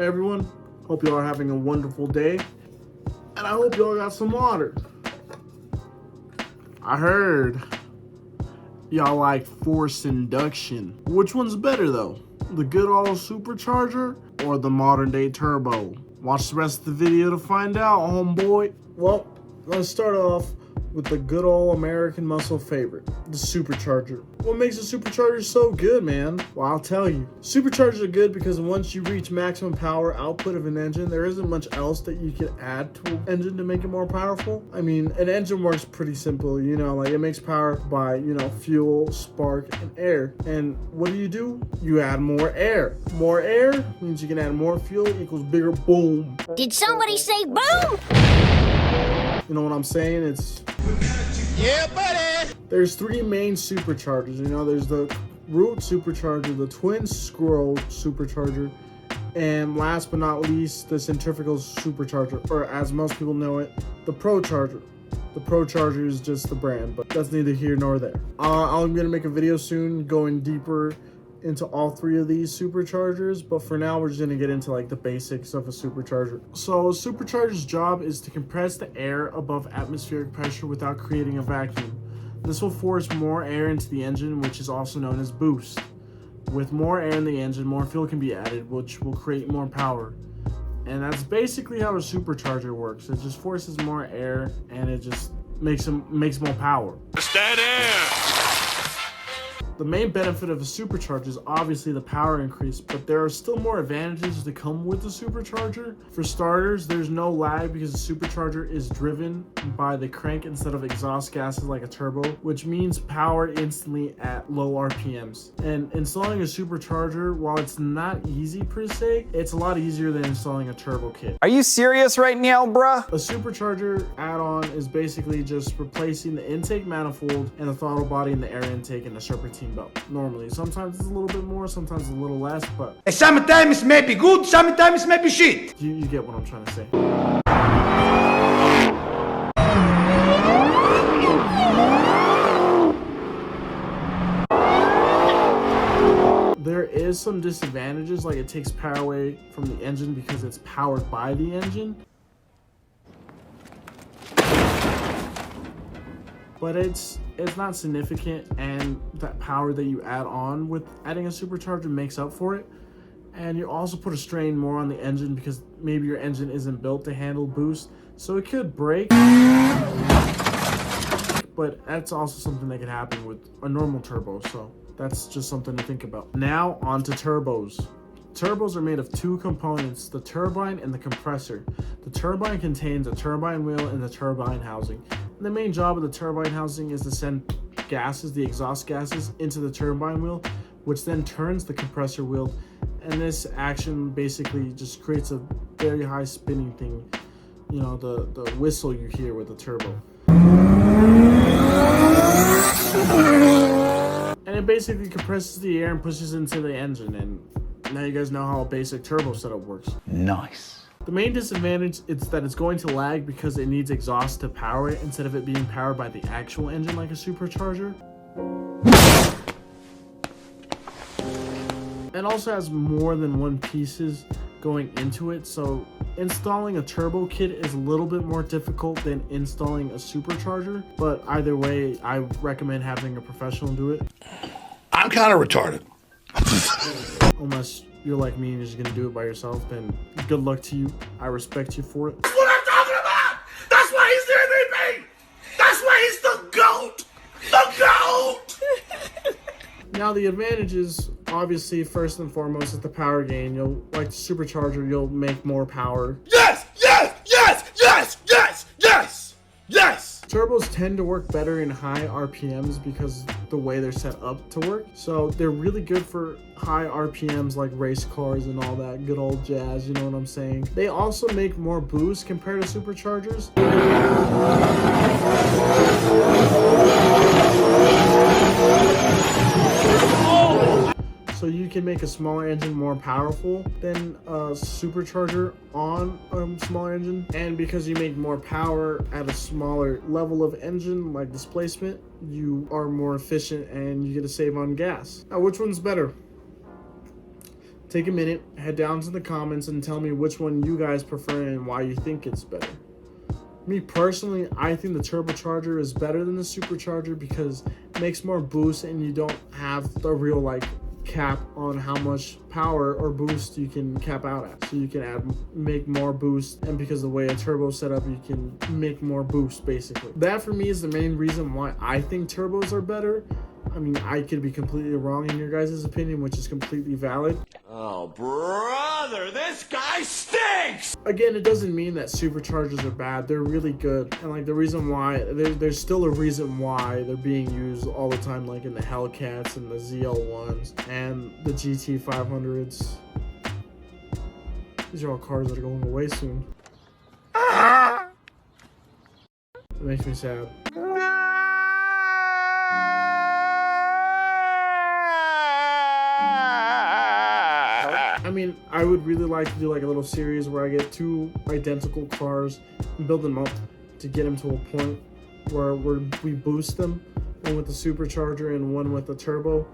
Hey everyone, hope you all are having a wonderful day, and I hope you all got some water. I heard y'all like forced induction. Which one's better though? The good old supercharger or the modern day turbo? Watch the rest of the video to find out, homeboy. Well, let's start off with the good old American muscle favorite, the supercharger. What makes a supercharger so good, man? Well, I'll tell you. Superchargers are good because once you reach maximum power output of an engine, there isn't much else that you can add to an engine to make it more powerful. I mean, an engine works pretty simple, like it makes power by, fuel, spark, and air. And what do? You add more air. More air means you can add more fuel equals bigger boom. Did somebody say boom? You know what I'm saying? It's... Yeah, buddy! There's three main superchargers. There's the root supercharger, the twin scroll supercharger, and last but not least, the centrifugal supercharger, or as most people know it, the ProCharger. The ProCharger is just the brand, but that's neither here nor there. I'm gonna make a video soon going deeper into all three of these superchargers, but for now we're just gonna get into like the basics of a supercharger. So a supercharger's job is to compress the air above atmospheric pressure without creating a vacuum. This will force more air into the engine, which is also known as boost. With more air in the engine, more fuel can be added, which will create more power. And that's basically how a supercharger works. It just forces more air and it just makes more power. It's that air! The main benefit of a supercharger is obviously the power increase, but there are still more advantages to come with the supercharger. For starters, there's no lag because the supercharger is driven by the crank instead of exhaust gases like a turbo, which means power instantly at low RPMs. And installing a supercharger, while it's not easy per se, it's a lot easier than installing a turbo kit. Are you serious right now, bruh? A supercharger add-on is basically just replacing the intake manifold and the throttle body and the air intake and the serpentine belt. Normally, sometimes it's a little bit more, sometimes a little less, but sometimes it may be good, sometimes it may be shit. You get what I'm trying to say. There is some disadvantages, like it takes power away from the engine because it's powered by the engine. But it's not significant, and that power that you add on with adding a supercharger makes up for it. And you also put a strain more on the engine because maybe your engine isn't built to handle boost, so it could break. But that's also something that can happen with a normal turbo, so that's just something to think about. Now on to turbos. Turbos are made of two components, the turbine and the compressor. The turbine contains a turbine wheel and the turbine housing. And the main job of the turbine housing is to send gases, the exhaust gases, into the turbine wheel, which then turns the compressor wheel. And this action basically just creates a very high spinning thing, the whistle you hear with the turbo. And it basically compresses the air and pushes into the engine, and now you guys know how a basic turbo setup works. Nice. The main disadvantage is that it's going to lag because it needs exhaust to power it instead of it being powered by the actual engine like a supercharger. It also has more than one pieces going into it, so installing a turbo kit is a little bit more difficult than installing a supercharger, but either way, I recommend having a professional do it. I'm kind of retarded. Unless you're like me and you're just gonna do it by yourself, then good luck to you. I respect you for it. That's what I'm talking about! That's why he's the MVP! That's why he's the GOAT! The GOAT! Now the advantages, obviously, first and foremost, is the power gain. Like the supercharger, you'll make more power. Yes! Yes! Yes! Yes! Yes! Yes! Yes! Turbos tend to work better in high RPMs because the way they're set up to work. So they're really good for high RPMs like race cars and all that good old jazz, you know what I'm saying? They also make more boost compared to superchargers. So you can make a smaller engine more powerful than a supercharger on a smaller engine. And because you make more power at a smaller level of engine, like displacement, you are more efficient and you get to save on gas. Now, which one's better? Take a minute, head down to the comments and tell me which one you guys prefer and why you think it's better. Me personally, I think the turbocharger is better than the supercharger because it makes more boost and you don't have the real like cap on how much power or boost you can cap out at. So you can make more boost, and because the way a turbo set up, you can make more boost basically. That for me is the main reason why I think turbos are better. I mean, I could be completely wrong in your guys' opinion, which is completely valid. Oh, brother, this guy stinks! Again, it doesn't mean that superchargers are bad. They're really good. And like the reason why, there's still a reason why they're being used all the time, like in the Hellcats and the ZL1s and the GT500s. These are all cars that are going away soon. It makes me sad. I mean, I would really like to do like a little series where I get two identical cars and build them up to get them to a point where we boost them, one with the supercharger and one with the turbo,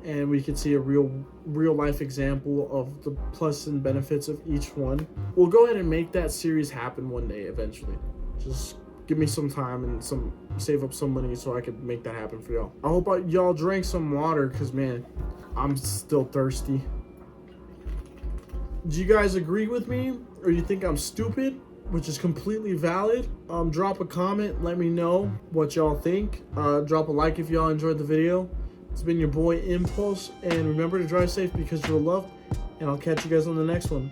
and we can see a real life example of the plus and benefits of each one. We'll go ahead and make that series happen one day eventually. Just give me some time and save up some money so I could make that happen for y'all. I hope y'all drank some water, because man, I'm still thirsty. Do you guys agree with me, or you think I'm stupid, which is completely valid? Drop a comment, let me know what y'all think. Drop a like if y'all enjoyed the video. It's been your boy Impulse, and remember to drive safe because you're loved, and I'll catch you guys on the next one.